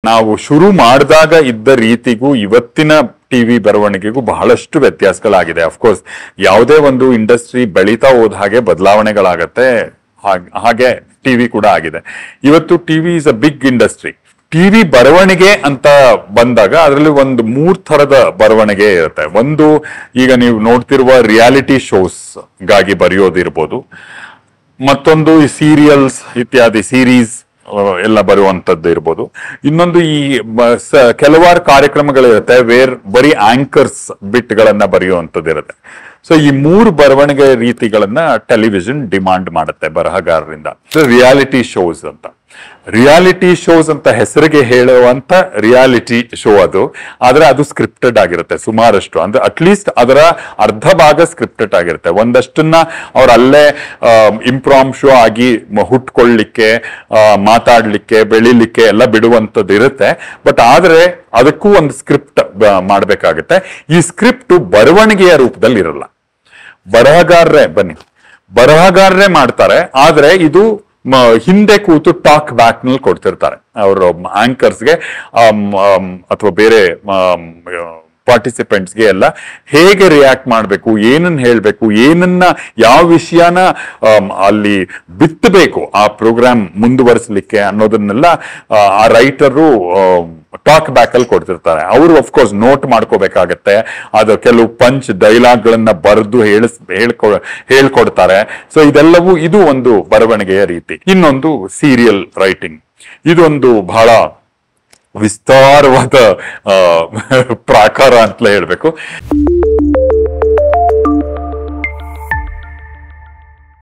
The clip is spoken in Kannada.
ನಾವು ಶುರು ಮಾಡಿದಾಗ ಇದ್ದ ರೀತಿಗೂ ಇವತ್ತಿನ ಟಿವಿ ಬರವಣಿಗೆಗೂ ಬಹಳಷ್ಟು ವ್ಯತ್ಯಾಸಗಳಾಗಿದೆ. ಅಫ್ಕೋರ್ಸ್ ಯಾವುದೇ ಒಂದು ಇಂಡಸ್ಟ್ರಿ ಬೆಳೀತಾ ಹೋದ ಹಾಗೆ ಬದಲಾವಣೆಗಳಾಗತ್ತೆ, ಹಾಗೆ ಟಿವಿ ಕೂಡ ಆಗಿದೆ. ಇವತ್ತು TV is a big industry. TV ಬರವಣಿಗೆ ಅಂತ ಬಂದಾಗ ಅದರಲ್ಲಿ ಒಂದು 3 ಥರದ ಬರವಣಿಗೆ ಇರುತ್ತೆ. ಒಂದು, ಈಗ ನೀವು ನೋಡ್ತಿರುವ ರಿಯಾಲಿಟಿ ಶೋಸ್ ಗಾಗಿ ಬರೆಯೋದಿರ್ಬೋದು. ಮತ್ತೊಂದು ಈ ಸೀರಿಯಲ್ಸ್ ಇತ್ಯಾದಿ ಸೀರೀಸ್ ಎಲ್ಲ ಬರುವಂತದ್ದು ಇರ್ಬೋದು. ಇನ್ನೊಂದು ಈ ಕೆಲವಾರು ಕಾರ್ಯಕ್ರಮಗಳಿರುತ್ತೆ ಬರೀ ಆಂಕರ್ಸ್ ಬಿಟ್ಗಳನ್ನ ಬರೆಯುವಂಥದ್ದು ಇರುತ್ತೆ. ಸೊ ಈ 3 ಬರವಣಿಗೆ ರೀತಿಗಳನ್ನ ಟೆಲಿವಿಷನ್ ಡಿಮಾಂಡ್ ಮಾಡುತ್ತೆ ಬರಹಗಾರರಿಂದ. ರಿಯಾಲಿಟಿ ಶೋಸ್ ಅಂತ, ರಿಯಾಲಿಟಿ ಶೋಸ್ ಅಂತ ಹೆಸರಿಗೆ ಹೇಳುವಂತ ರಿಯಾಲಿಟಿ ಶೋ ಅದು. ಆದ್ರೆ ಅದು ಸ್ಕ್ರಿಪ್ಟೆಡ್ ಆಗಿರುತ್ತೆ ಸುಮಾರಷ್ಟು. ಅಂದ್ರೆ ಅಟ್ಲೀಸ್ಟ್ ಅದರ ಅರ್ಧ ಭಾಗ ಸ್ಕ್ರಿಪ್ಟೆಡ್ ಆಗಿರುತ್ತೆ. ಒಂದಷ್ಟನ್ನ ಅವ್ರು ಅಲ್ಲೇ ಇಂಪ್ರಾಮ್ ಶೋ ಆಗಿ ಹುಟ್ಕೊಳ್ಳಿಕ್ಕೆ, ಮಾತಾಡ್ಲಿಕ್ಕೆ, ಬೆಳಿಲಿಕ್ಕೆ ಎಲ್ಲ ಬಿಡುವಂಥದ್ದು ಇರುತ್ತೆ. ಬಟ್ ಆದ್ರೆ ಅದಕ್ಕೂ ಒಂದು ಸ್ಕ್ರಿಪ್ಟ್ ಮಾಡ್ಬೇಕಾಗತ್ತೆ. ಈ ಸ್ಕ್ರಿಪ್ಟ್ ಬರವಣಿಗೆಯ ರೂಪದಲ್ಲಿ ಇರಲ್ಲ. ಬರಹಗಾರರೇ ಮಾಡ್ತಾರೆ. ಆದ್ರೆ ಇದು ಹಿಂದೆ ಕೂತು ಟಾಕ್ ಬ್ಯಾಕ್ ನಲ್ಲಿ ಕೊಡ್ತಿರ್ತಾರೆ ಅವರು ಆಂಕರ್ಸ್ಗೆ ಅಥವಾ ಬೇರೆ ಪಾರ್ಟಿಸಿಪೆಂಟ್ಸ್ಗೆ ಎಲ್ಲ ಹೇಗೆ ರಿಯಾಕ್ಟ್ ಮಾಡಬೇಕು, ಏನನ್ನ ಹೇಳ್ಬೇಕು, ಏನನ್ನ ಯಾವ ವಿಷಯನ ಅಲ್ಲಿ ಬಿತ್ತಬೇಕು ಆ ಪ್ರೋಗ್ರಾಮ್ ಮುಂದುವರಿಸಲಿಕ್ಕೆ ಅನ್ನೋದನ್ನೆಲ್ಲ ಆ ರೈಟರು ಟಾಕ್ ಬ್ಯಾಕ್ ಅಲ್ಲಿ ಕೊಡ್ತಿರ್ತಾರೆ. ಅವರು ಅಫ್ಕೋರ್ಸ್ ನೋಟ್ ಮಾಡ್ಕೋಬೇಕಾಗತ್ತೆ. ಅದು ಕೆಲವು ಪಂಚ್ ಡೈಲಾಗ್ಗಳನ್ನ ಬರೆದು ಹೇಳ್ಕೊಡ್ತಾರೆ. ಸೊ ಇದೆಲ್ಲವೂ ಇದು ಒಂದು ಬರವಣಿಗೆಯ ರೀತಿ. ಇನ್ನೊಂದು ಸೀರಿಯಲ್ ರೈಟಿಂಗ್. ಇದೊಂದು ಬಹಳ ವಿಸ್ತಾರವಾದ ಪ್ರಾಕಾರ ಅಂತಲೇ ಹೇಳ್ಬೇಕು.